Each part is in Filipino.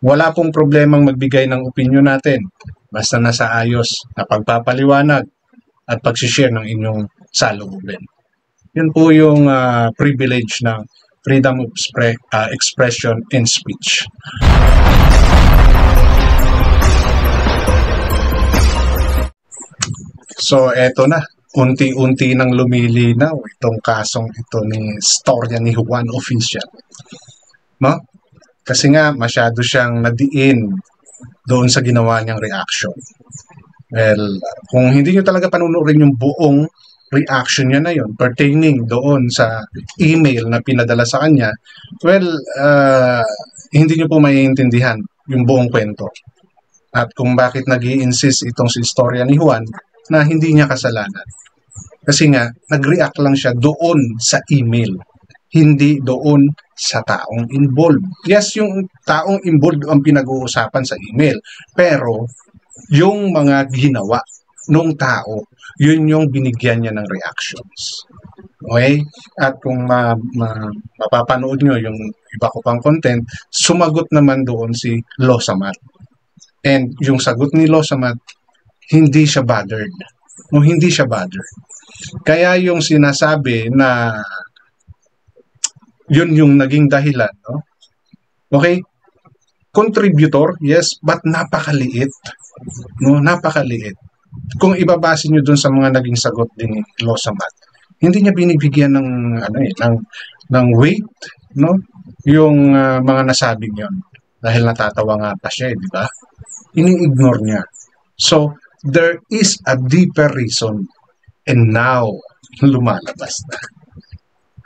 Wala pong problemang magbigay ng opinion natin basta nasa ayos na pagpapaliwanag at pag-share ng inyong saloobin. Yun po yung privilege ng freedom of expression and speech. So eto na, unti-unti nang lumilinaw itong kasong ito ni Storya ni Juan Official. No? Kasi nga masyado siyang nadiin doon sa ginawa niyang reaction. Well, kung hindi niyo talaga panunurin yung buong reaction niya na yun pertaining doon sa email na pinadala sa kanya, well, hindi niyo po maiintindihan yung buong kwento. At kung bakit nag-i-insist itong si Storya ni Juan na hindi niya kasalanan. Kasi nga, nag-react lang siya doon sa email, hindi doon sa taong involved. Yes, yung taong involved ang pinag-uusapan sa email, pero yung mga ginawa nung tao, yun yung binigyan niya ng reactions. Okay? At kung mapapanood nyo yung iba ko pang content, sumagot naman doon si Losamat. And yung sagot ni Losamat, hindi siya bothered. No, hindi siya bothered. Kaya yung sinasabi na yun yung naging dahilan, no? Okay? Contributor, yes, but napakaliit. No, napakaliit. Kung ibabase niyo dun sa mga naging sagot din ni Losamat, hindi niya binibigyan ng ng weight, no? Yung mga nasabing yon dahil natatawa nga pa siya, di ba? Ini-ignore niya. So, there is a deeper reason and now lumalabas na.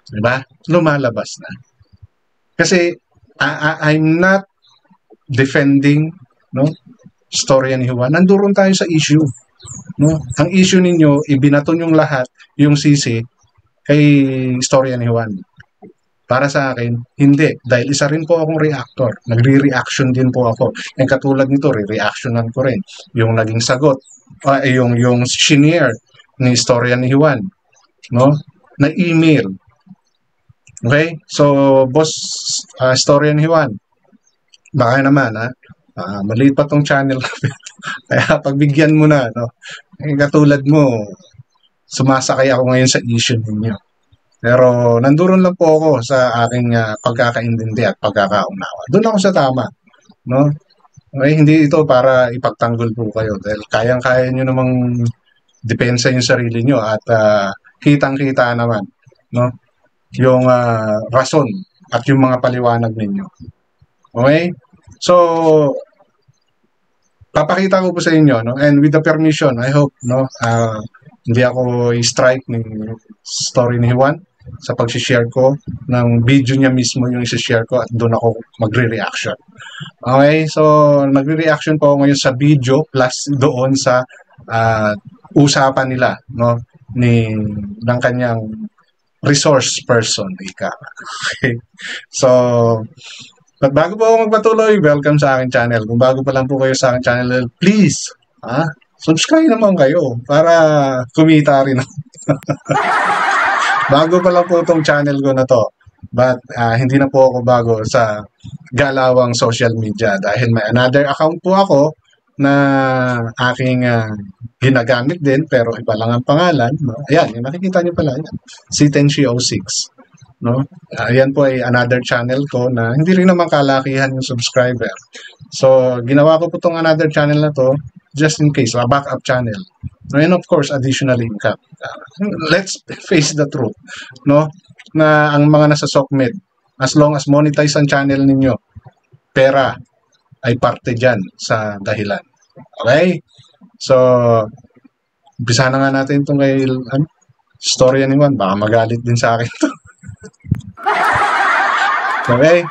Di ba? Lumalabas na. Kasi I'm not defending, no, Storya ni Juan. Nandoon tayo sa issue. No? Ang issue ninyo, ibinaton yung lahat, yung sisi, kay Storya ni Juan. Para sa akin, hindi. Dahil isa rin po akong reactor. Nagre-reaction din po ako. And katulad nito, re-reactionan ko rin. Yung naging sagot, yung shinare ni Storya ni Juan. No? Na email. Okay? So, boss, Storya ni Juan, baka naman, maliit pa tong channel. Kaya pagbigyan mo na, no? Katulad mo, sumasakay ako ngayon sa issue ninyo. Pero nanduron lang po ako sa aking pagkakaintindi at pagkakaunawa. Doon ako sa tama, no? Okay, hindi ito para ipagtanggol po kayo dahil kayang-kaya nyo namang depensa yung sarili nyo at kitang-kita naman, no? Yung rason at yung mga paliwanag ninyo. Okay? So, papakita ko po sa inyo, no? And with the permission, I hope, no, hindi ako i-strike ng story ni Juan sa pag-share ko ng video niya mismo yung i-share ko at doon ako magre-reaction. Okay, so nagre-reaction po ako ngayon sa video plus doon sa usapan nila, no, ng kanyang resource person, ika. Okay, so but bago po ako magpatuloy, welcome sa aking channel. Kung bago pa lang po kayo sa aking channel, please, subscribe naman kayo para kumita rin. Bago pa lang po itong channel ko na to. But hindi na po ako bago sa galawang social media dahil may another account po ako na aking ginagamit din pero iba lang ang pangalan. No? Ayan, yung nakikita nyo pala. Yan. Si Tenshi06. No? Ayan po ay another channel ko na hindi rin naman kalakihan yung subscriber. So, ginawa ko po itong another channel na to just in case, a backup channel. And of course, additional income. Let's face the truth, no? Na ang mga nasa SOCMED, as long as monetize ang channel ninyo, pera ay parte dyan sa dahilan. Okay? So, umpisa na nga natin itong kay Storya ni Juan. Baka magalit din sa akin to. Okay?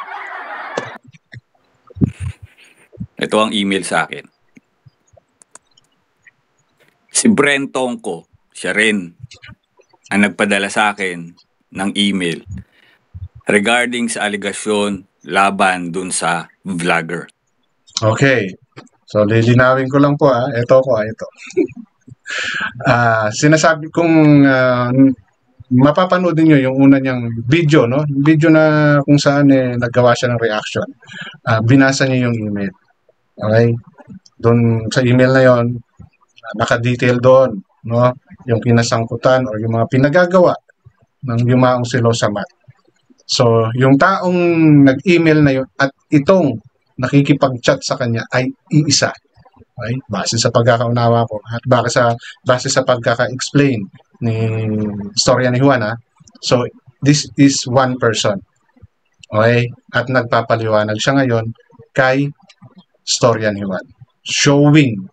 Ito ang email sa akin. Si Brentong ko, siya rin ang nagpadala sa akin ng email regarding sa aligasyon laban dun sa vlogger. Okay. So, lilinawin ko lang po ito. Sinasabi kong mapapanood niyo yung una niyang video, no? Video na kung saan naggawa siya ng reaction. Binasa niya yung email. Okay? Doon sa email na yon, naka-detail doon, no? Yung kinasangkutan o yung mga pinagagawa ng yumaong si Losamat. So, yung taong nag-email na yun at itong nakikipag-chat sa kanya ay iisa. Okay? Base sa pagkakaunawa ko at base sa pagkaka-explain ni storya ni Juan. So, this is one person. Okay? At nagpapaliwanag siya ngayon kay storya ni Juan. Showing,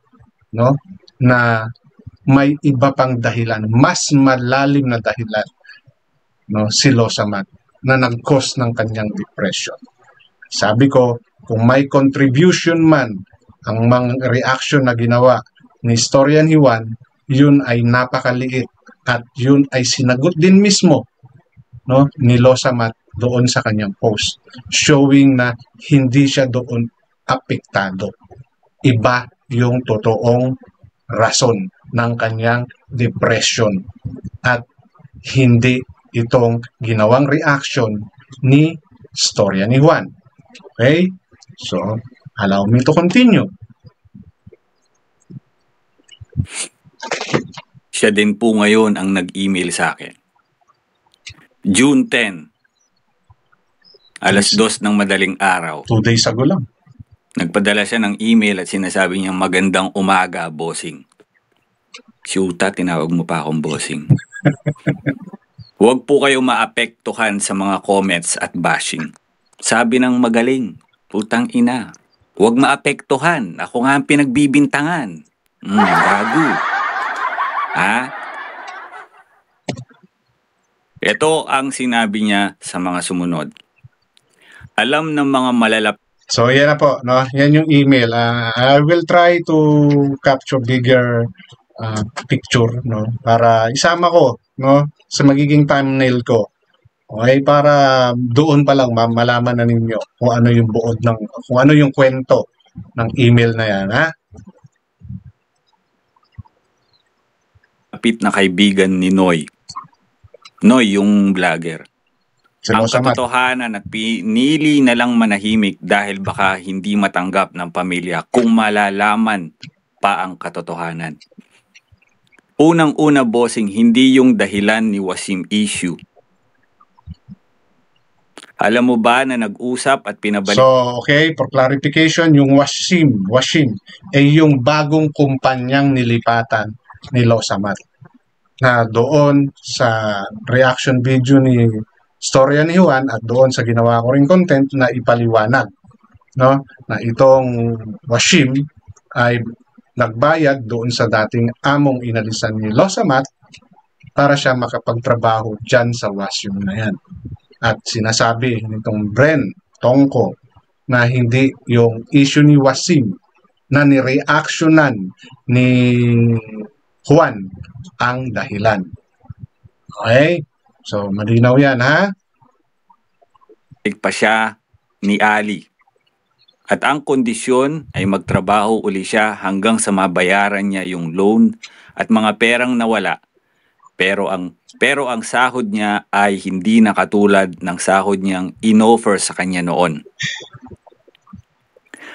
no, na may iba pang dahilan, mas malalim na dahilan, no, si Losamat na nag-cause ng kanyang depression. Sabi ko, kung may contribution man ang mga reaction na ginawa ni storya ni Juan, yun ay napakaliit at yun ay sinagot din mismo, no, ni Losamat doon sa kanyang post, showing na hindi siya doon apektado. Iba yung totoong rason ng kanyang depression at hindi itong ginawang reaction ni storya ni Juan. Okay? So, allow me to continue. Siya din po ngayon ang nag-email sa akin. June 10, alas 2 ng madaling araw. 2 days ago lang. Nagpadala siya ng email at sinasabi niya, magandang umaga, bossing. Siyuta, tinawag mo pa akong bossing. Huwag po kayo maapektuhan sa mga comments at bashing. Sabi ng magaling, putang ina. Huwag maapektuhan. Ako nga ang pinagbibintangan. Gago. Ha? Ito ang sinabi niya sa mga sumunod. Alam ng mga malalap. So, yan na po. No? Yan yung email. I will try to capture bigger picture, no, para isama ko, no, sa magiging thumbnail ko. Okay, para doon pa lang malaman na ninyo kung ano yung buod ng, kung ano yung kwento ng email na yan, ha? Kapit na kaibigan ni Noy. Noy, yung vlogger. Ang katotohanan at pinili na lang manahimik dahil baka hindi matanggap ng pamilya kung malalaman pa ang katotohanan. Unang-una, bossing, hindi yung dahilan ni Wasim issue. Alam mo ba na nag-usap at pinabalik? So, okay, for clarification, yung Wasim ay yung bagong kumpanyang nilipatan ni Losamat. Na doon sa reaction video ni storya ni Juan at doon sa ginawa ko ring content na ipaliwanag, no, na itong Wasim ay nagbayad doon sa dating among inalisan ni Losamat para siya makapagtrabaho dyan sa Wasim na yan. At sinasabi nitong Bren Tongko na hindi yung issue ni Wasim na ni-reactionan ni Juan ang dahilan. Okay? So, malinaw yan, ha? Pa siya ni Ali. At ang kondisyon ay magtrabaho uli siya hanggang sa mabayaran niya yung loan at mga perang nawala. Pero ang sahod niya ay hindi na katulad ng sahod niyang in-offer sa kanya noon.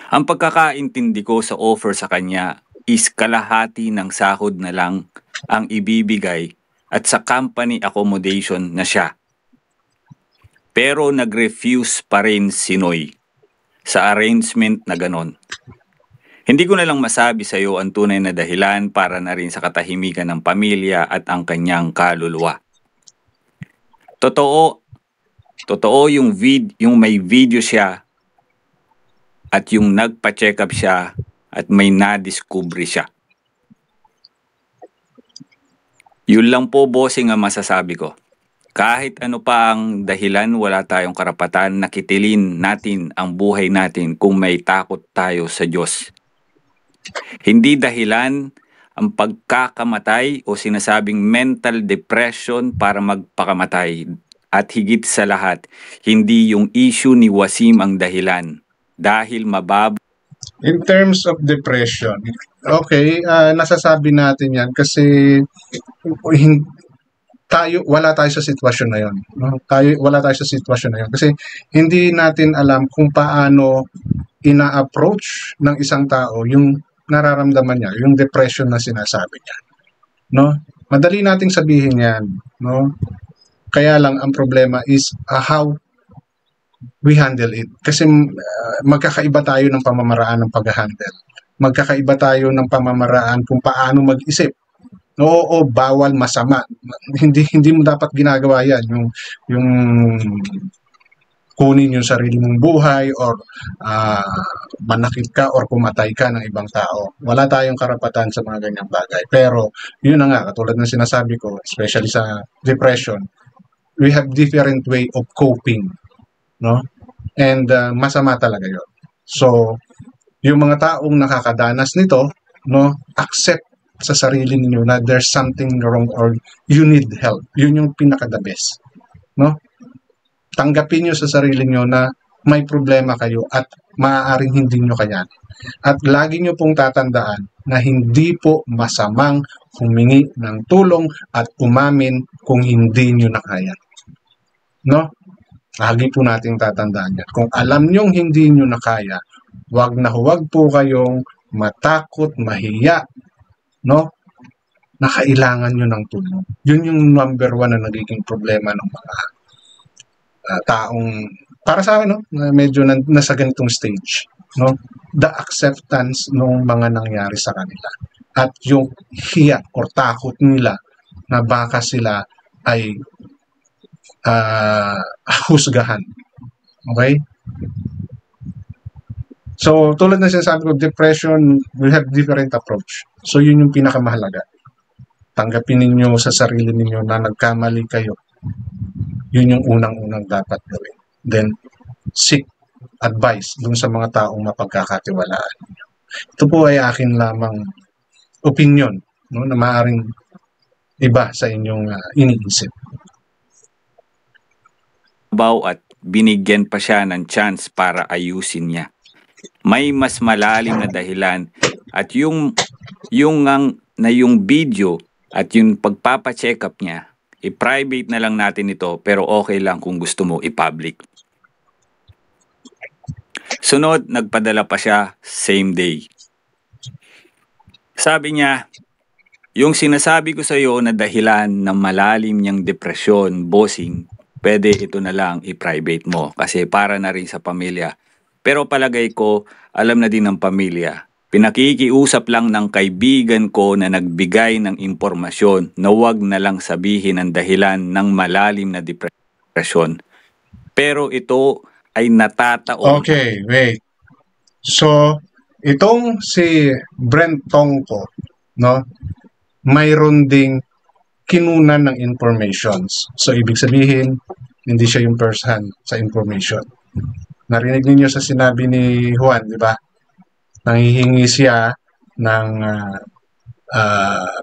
Ang pagkakaintindi ko sa offer sa kanya is kalahati ng sahod na lang ang ibibigay at sa company accommodation na siya. Pero nag-refuse pa rin si Noy sa arrangement na ganon. Hindi ko na lang masabi sa iyo ang tunay na dahilan para na rin sa katahimikan ng pamilya at ang kanyang kaluluwa. Totoo yung may video siya at yung nagpa-check up siya at may na-discovery siya. Yun lang po, bossing, ang masasabi ko. Kahit ano pa ang dahilan, wala tayong karapatan na kitilin natin ang buhay natin kung may takot tayo sa Diyos. Hindi dahilan ang pagkakamatay o sinasabing mental depression para magpakamatay. At higit sa lahat, hindi yung issue ni Wasim ang dahilan. Dahil in terms of depression, okay, nasasabi natin yan kasi wala tayo sa sitwasyon na 'yon, no? Wala tayo sa sitwasyon na 'yon kasi hindi natin alam kung paano ina-approach ng isang tao yung nararamdaman niya, yung depression na sinasabi niya, no? Madali nating sabihin 'yan, no? Kaya lang ang problema is how we handle it. Kasi magkakaiba tayo ng pamamaraan ng pag-handle. Magkakaiba tayo ng pamamaraan kung paano mag-isip. Oo, bawal, masama. Hindi mo dapat ginagawa 'yan, yung kunin yung sarili mong buhay or manakit ka or pumatay ka ng ibang tao. Wala tayong karapatan sa mga ganyang bagay. Pero yun na nga, katulad ng sinasabi ko, especially sa depression, we have different way of coping, no? And masama talaga yun. So, yung mga taong nakakadanas nito, no, accept sa sarili ninyo na there's something wrong or you need help. Yun yung pinaka-the best, no? Tanggapin nyo sa sarili nyo na may problema kayo at maaaring hindi nyo kayanin. At lagi nyo pong tatandaan na hindi po masamang humingi ng tulong at umamin kung hindi nyo na kaya. No? Lagi po nating tatandaan yan. Kung alam nyong hindi nyo na kaya, huwag po kayong matakot, mahiya, no? Na kailangan nyo ng tulong. Yun yung number 1 na nagiging problema ng mga taong, para sa akin, no, medyo nasa ganitong stage, no, the acceptance ng mga nangyari sa kanila at yung hiya or takot nila na baka sila ay husgahan. Okay? So, tulad na sinasabi ko, depression, we have different approach. So, yun yung pinakamahalaga. Tanggapin ninyo sa sarili ninyo na nagkamali kayo. Yun yung unang-unang dapat gawin. Then, seek advice dun sa mga taong mapagkakatiwalaan ninyo. Ito po ay akin lamang opinion, no, na maaaring iba sa inyong iniisip. At binigyan pa siya ng chance para ayusin niya. May mas malalim na dahilan at yung video at yung pagpapa-check up niya, i-private na lang natin ito pero okay lang kung gusto mo i-public. Sunod, nagpadala pa siya same day. Sabi niya, yung sinasabi ko sa iyo na dahilan ng malalim niyang depresyon, bossing, pwede ito na lang i-private mo kasi para na rin sa pamilya. Pero palagay ko, alam na din ng pamilya. Pinakikiusap lang ng kaibigan ko na nagbigay ng impormasyon na huwag na lang sabihin ang dahilan ng malalim na depresyon. Pero ito ay natataon. Okay, wait. So, itong si Brent Tongko, no, mayroon ding kinunan ng informations. So, ibig sabihin, hindi siya yung first hand sa information. Narinig niyo sa sinabi ni Juan, di ba? Nanghihingi siya ng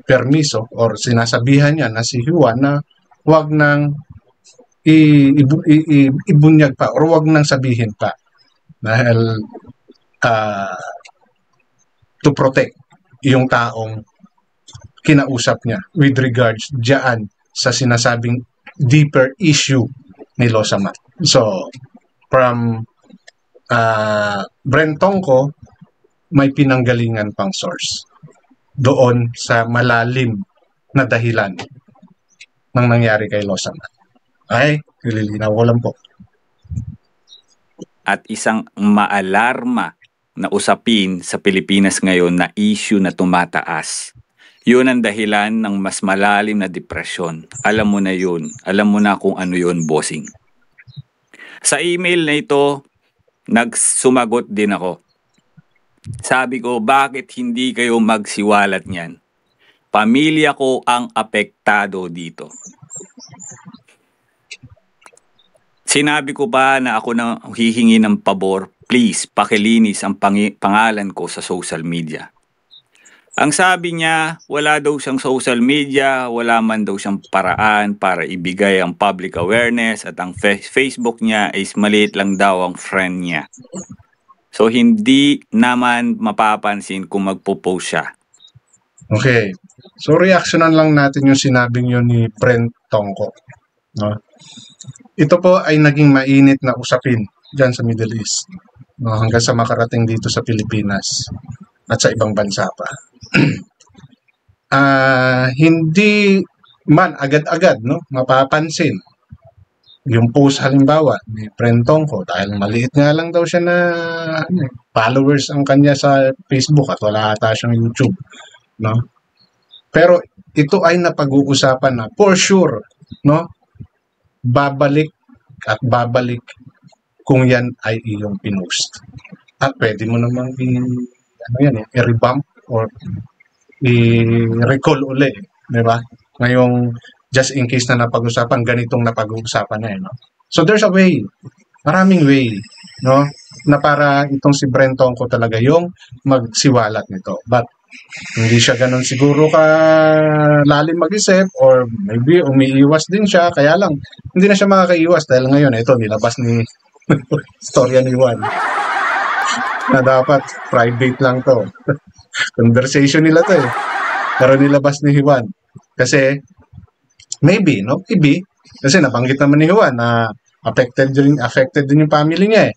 permiso or sinasabihan niya na si Juan na huwag nang ibunyag pa or huwag nang sabihin pa dahil to protect yung taong kinausap niya with regards diyan sa sinasabing deeper issue ni Losamat. So, from Brent Tongko, may pinanggalingan pang source doon sa malalim na dahilan ng nangyari kay Losamat. Ay, nililinaw ko lang po. At isang maalarma na usapin sa Pilipinas ngayon na issue na tumataas. Yun ang dahilan ng mas malalim na depresyon. Alam mo na yun. Alam mo na kung ano yun, bossing. Sa email na ito, nagsumagot din ako. Sabi ko, bakit hindi kayo magsiwalat niyan? Pamilya ko ang apektado dito. Sinabi ko ba na ako na hihingi ng pabor? Please, pakilinis ang pangalan ko sa social media. Ang sabi niya, wala daw siyang social media, wala man daw siyang paraan para ibigay ang public awareness at ang Facebook niya is maliit lang daw ang friend niya. So, hindi naman mapapansin kung magpo-post siya. Okay. So reactionan lang natin yung sinabing yun ni Brent Tongko. No? Ito po ay naging mainit na usapin dyan sa Middle East. No? Hanggang sa makarating dito sa Pilipinas at sa ibang bansa pa. Hindi man agad-agad no mapapansin yung post halimbawa ni Brent Tongko dahil maliit nga lang daw siya na followers ang kanya sa Facebook at wala ata siyang YouTube, no? Pero ito ay napag-uusapan na for sure, no? Babalik at babalik kung yan ay iyong pinost. At pwede mo namang i-revamp or i-recall uli, di ba? Ngayong just in case na napag-usapan, ganitong napag-uusapan na no? So there's a way, maraming way, no? Na para itong si Brent Tongko talaga yung magsiwalat nito. But hindi siya ganun siguro ka lalim mag-isip or maybe umiiwas din siya. Kaya lang, hindi na siya makakaiwas dahil ngayon, ito, nilabas ni storya ni Juan na dapat private lang to. Conversation nila to eh. Pero nilabas ni Juan. Kasi, maybe, no? Maybe. Kasi nabanggit naman ni Juan na affected din yung family niya eh.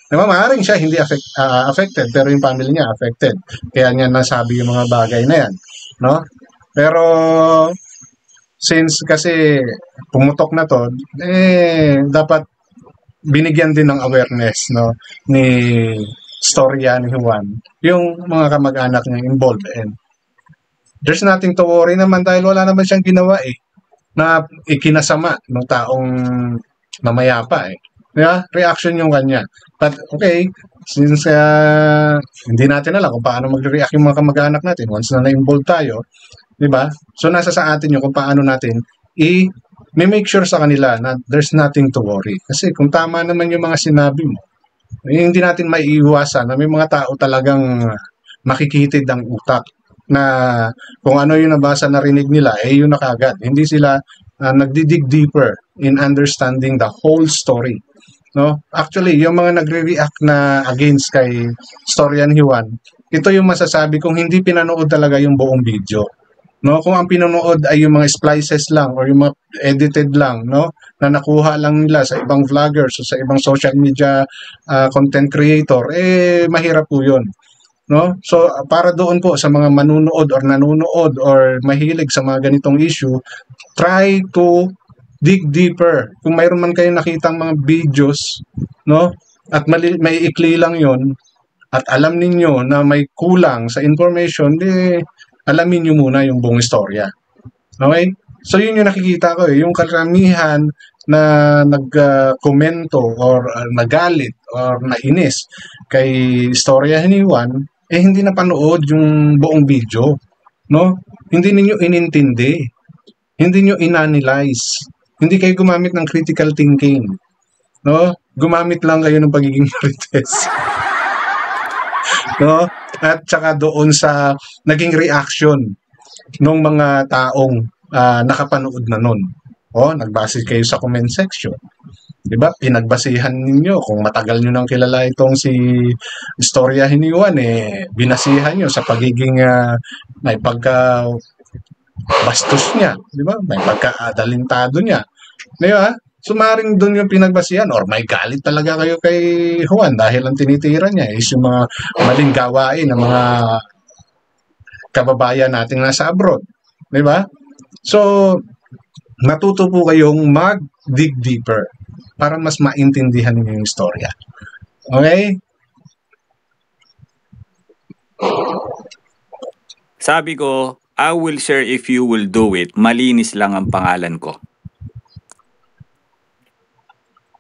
Diba, maaaring siya hindi affected, pero yung family niya affected. Kaya niya nasabi yung mga bagay na yan. No? Pero, since kasi pumutok na to, dapat binigyan din ng awareness no ni storya ni Juan yung mga kamag-anak niya involved, and there's nothing to worry naman dahil wala naman siyang ginawa na ikinasama ng taong mamayapa diba? Reaction yung kanya. But okay, since hindi natin alam kung paano magre-react yung mga kamag-anak natin once na na-involved tayo, diba? So nasa sa atin yung kung paano natin may make sure sa kanila na there's nothing to worry. Kasi kung tama naman yung mga sinabi mo, hindi natin maiiwasan na may mga tao talagang makikitid ang utak na kung ano yung nabasa narinig nila, yun na kagad. Hindi sila nagdidig deeper in understanding the whole story. No? Actually, yung mga nagre-react na against kay storya ni Juan, ito yung masasabi kung hindi pinanood talaga yung buong video. No, kung ang pinanood ay yung mga splices lang or yung mga edited lang, no, na nakuha lang nila sa ibang vloggers o sa ibang social media content creator, mahirap po 'yun, no? So para doon po sa mga manunood or nanonood or mahilig sa mga ganitong issue, try to dig deeper. Kung mayroon man kayong nakitang mga videos, no, at may ikli lang 'yon at alam ninyo na may kulang sa information, alamin nyo muna yung buong istorya. Okay? So yun yung nakikita ko yung karamihan na nagkomento or nagalit or nainis kay istorya ni Juan, hindi napanood yung buong video. No? Hindi ninyo inintindi. Hindi nyo inanalyze. Hindi kayo gumamit ng critical thinking. No? Gumamit lang kayo ng pagiging marites. No? At saka doon sa naging reaction ng mga taong nakapanood na nun. Nagbase kayo sa comment section. Diba? Pinagbasihan ninyo kung matagal nyo nang kilala itong si istorya ni Juan, binasihan nyo sa pagiging may pagka bastos niya, diba? May pagka-adalintado niya. Diba? Sumaring doon yung pinagbasihan or may galit talaga kayo kay Juan dahil ang tinitira niya is yung mga maling gawain ng mga kababayan nating nasa abroad. Diba? So, natuto po kayong mag-dig deeper para mas maintindihan niyo yung istorya. Okay? Sabi ko, I will share if you will do it. Malinis lang ang pangalan ko.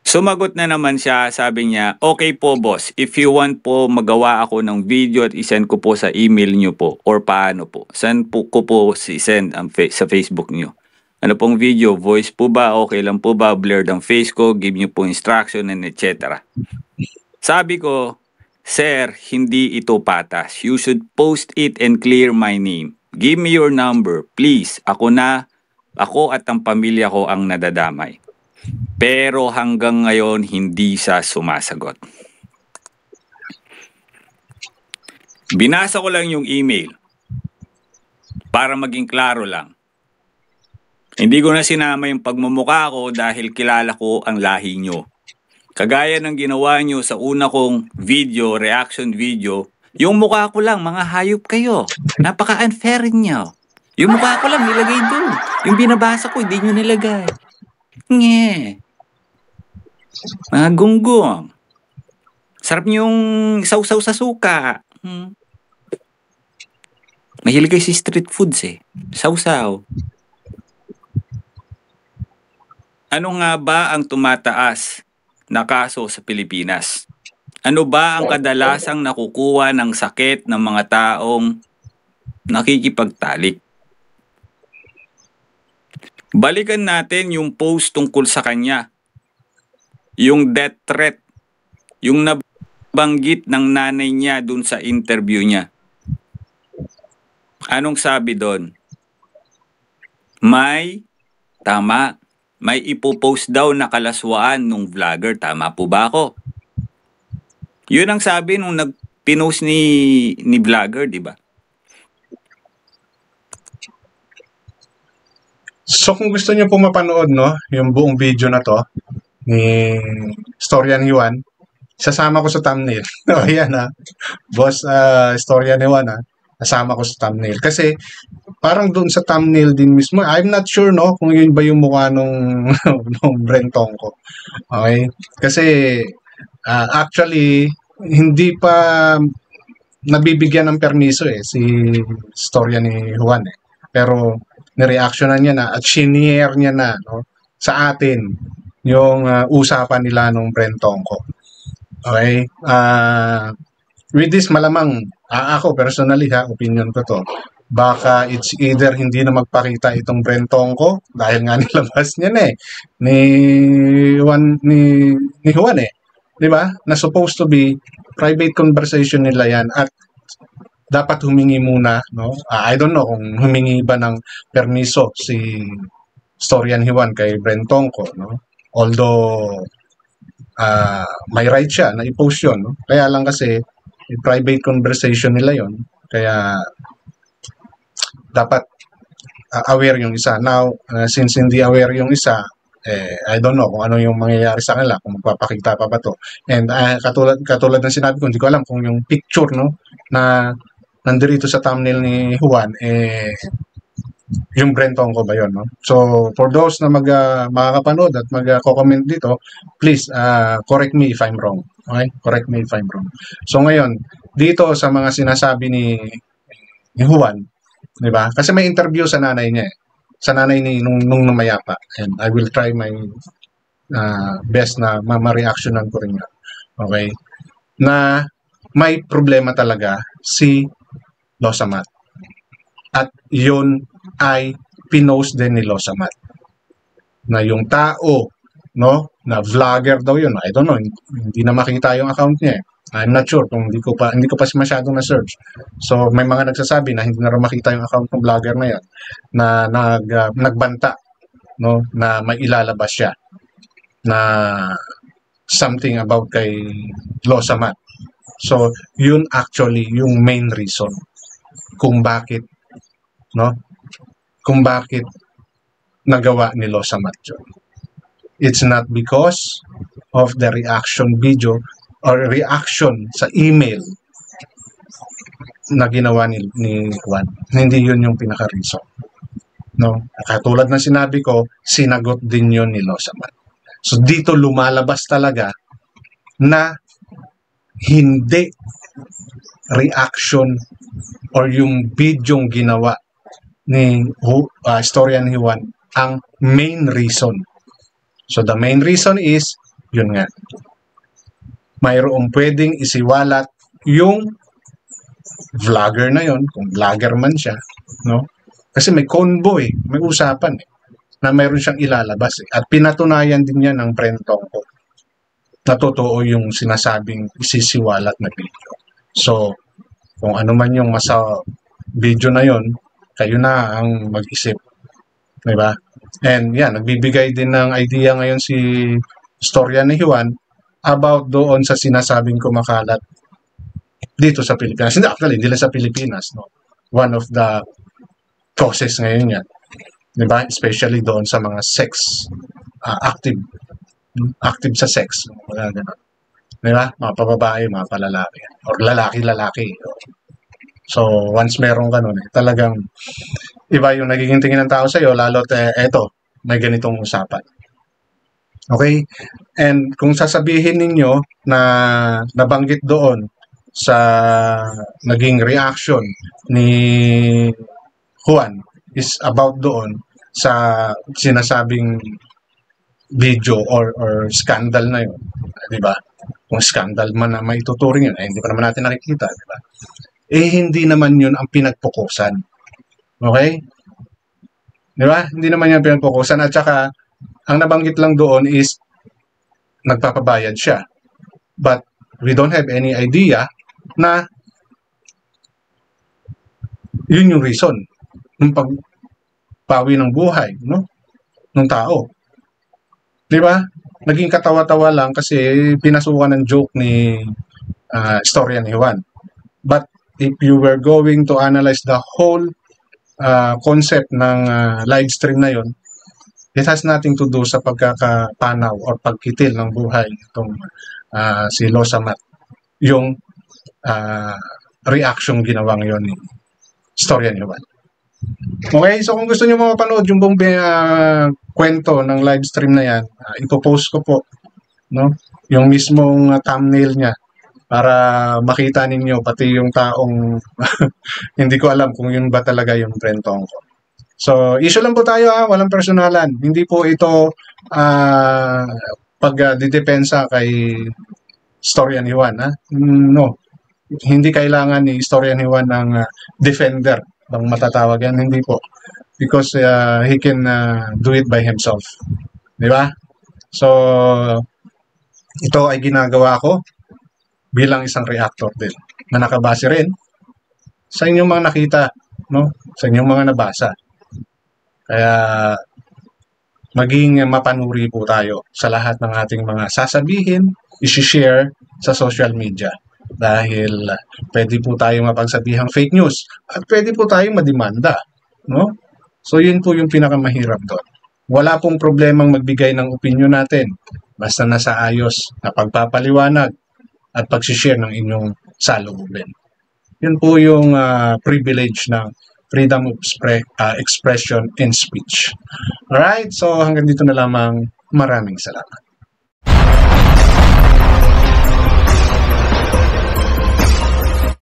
Sumagot na naman siya, sabi niya, okay po boss, if you want po magawa ako ng video at isend ko po sa email niyo po or paano po. Saan po ko po send sa Facebook niyo? Ano pong video? Voice po ba? Okay lang po ba? Blurred ang face ko? Give niyo po instruction and etc. Sabi ko, sir, hindi ito patas. You should post it and clear my name. Give me your number, please. Ako at ang pamilya ko ang nadadamay. Pero hanggang ngayon, hindi siya sumasagot. Binasa ko lang yung email. para maging klaro lang. Hindi ko na sinama yung pagmumukha ko dahil kilala ko ang lahi nyo. Kagaya ng ginawa nyo sa una kong video, reaction video, yung mukha ko lang, mga hayop kayo. Napaka-unfair nyo. Yung mukha ko lang nilagay doon. Yung binabasa ko, hindi nyo nilagay. Nye. Mga gunggong. Sarap yung sausaw sa suka. Mahilig kayo si street foods eh. Sausaw. Ano nga ba ang tumataas na kaso sa Pilipinas? Ano ba ang kadalasang nakukuha ng sakit ng mga taong nakikipagtalik? Balikan natin yung post tungkol sa kanya. Yung death threat. Yung nabanggit ng nanay niya dun sa interview niya. Anong sabi doon? Tama. May ipopost daw na kalaswaan nung vlogger. Tama po ba ako? Yun ang sabi nung pinost ni vlogger, di ba? So kung gusto niyo po mapanood, no, yung buong video na to ni Storya ni Juan, sasama ko sa thumbnail. O yan ha. Boss, Storya ni Juan ha. Kasama ko sa thumbnail. Kasi parang doon sa thumbnail din mismo, I'm not sure no kung yun ba yung mukha nung Brentong ko. Okay? Kasi actually hindi pa nabibigyan ng permiso si Storya ni Juan eh. Pero nireactionan niya na at shinare niya na no, sa atin yung usapan nila nung Brentong ko. Okay? With this malamang ako personally opinion ko to, baka it's either hindi na magpakita itong Brentong ko dahil nga nilabas niya na ni Juan eh, di ba, na supposed to be private conversation nila yan at dapat humingi muna no, I don't know kung humingi ba ng permiso si Storya ni Juan kay Brentong ko no, although may right siya na i-post yun no? Kaya lang kasi private conversation nila yon, kaya dapat aware yung isa. Now, since hindi aware yung isa, I don't know kung ano yung mangyayari sa kanila, kung magpapakita pa ba to. And katulad ng sinabi ko, hindi ko alam kung yung picture no na nandito sa thumbnail ni Juan yung Brentong ko ba yun no? So for those na makakapanood at magko-comment dito, please correct me if I'm wrong. Okay? Correct me if I'm wrong. So ngayon, dito sa mga sinasabi ni Juan, di ba? Kasi may interview sa nanay niya sa nanay ni nung namayapa, and I will try my best na ma-reactionan ko rin yan. Okay? Na may problema talaga si Losamat. At yun ay pinost din ni Losamat. Na yung tao, no, na vlogger daw yun. I don't know, hindi na makita yung account niya. I'm not sure kung hindi ko pa masyadong na-search. So may mga nagsasabi na hindi na rin makita yung account ng vlogger na yan na nagbanta no na may ilalabas siya na something about kay Losamat. So yun actually yung main reason kung bakit nagawa ni Losamat yun. It's not because of the reaction video or reaction sa email na ginawa ni Juan. Hindi yun yung pinaka-reason. No? Katulad ng sinabi ko, sinagot din yun ni Losamat. So dito lumalabas talaga na hindi reaction or yung video ginawa ni Storya ni Juan ang main reason. So the main reason is, yun nga, mayroong pwedeng isiwalat yung vlogger na yon, kung vlogger man siya, no? Kasi may convo may usapan na mayroon siyang ilalabas at pinatunayan din yan ng Brentong ko na totoo yung sinasabing isisiwalat na video. So, kung ano man yung masa video na yon, kayo na ang mag-isip. Diba? And yan, nagbibigay din ng idea ngayon si Storya ni Juan about doon sa sinasabing kumakalat dito sa Pilipinas. Hindi, actually, hindi lang sa Pilipinas. No? One of the causes ngayon yan. Diba? Especially doon sa mga sex, active sa sex. Mga ganun. Diba? Mga pababae, mga palalaki. Or lalaki-lalaki. So, once meron ka nun, talagang iba yung nagiging tingin ng tao sa'yo, lalo't eto, may ganitong usapan. Okay? And kung sasabihin ninyo na nabanggit doon sa naging reaction ni Juan is about doon sa sinasabing video or scandal na yun, di ba? Kung scandal man na maituturing yun, hindi pa naman natin nakikita, di ba? Hindi naman yun ang pinagpukusan. Okay? Di ba? Hindi naman yan pinagpukusan. At saka, ang nabanggit lang doon is nagpapabayad siya. But we don't have any idea na yun yung reason ng pagpawi ng buhay, no? Ng tao. Di ba? Naging katawa-tawa lang kasi pinasukan ng joke ni istorya ni Juan. But if you were going to analyze the whole concept ng live stream na yon, it has nothing to do sa pagkakapanaw or pagkitil ng buhay itong si Losamat. Yung reaction ginawang yon ni istorya ni Juan. Okay, so kung gusto niyo mapanood yung buong kwento ng live stream na yan, ipopost ko po, no? Yung mismong thumbnail niya para makita ninyo pati yung taong hindi ko alam kung yun ba talaga yung Brentong ko. So, issue lang po tayo walang personalan. Hindi po ito pagdidepensa kay istorya ni Juan. No. Hindi kailangan ni istorya ni Juan ng defender bang matatawag yan. Hindi po. Because he can do it by himself. Di ba? So, ito ay ginagawa ko bilang isang reactor din na nakabase rin sa inyong mga nakita, no? Sa inyong mga nabasa. Kaya maging mapanuri po tayo sa lahat ng ating mga sasabihin, isi-share sa social media. Dahil pwede po tayong mapagsabihang fake news at pwede po tayong madimanda, no? So yun po yung pinakamahirap doon. Wala pong problemang magbigay ng opinion natin basta nasa ayos na pagpapaliwanag at pag-share ng inyong saloobin. Yun po yung privilege ng freedom of expression and speech. Alright, so hanggang dito na lamang. Maraming salamat.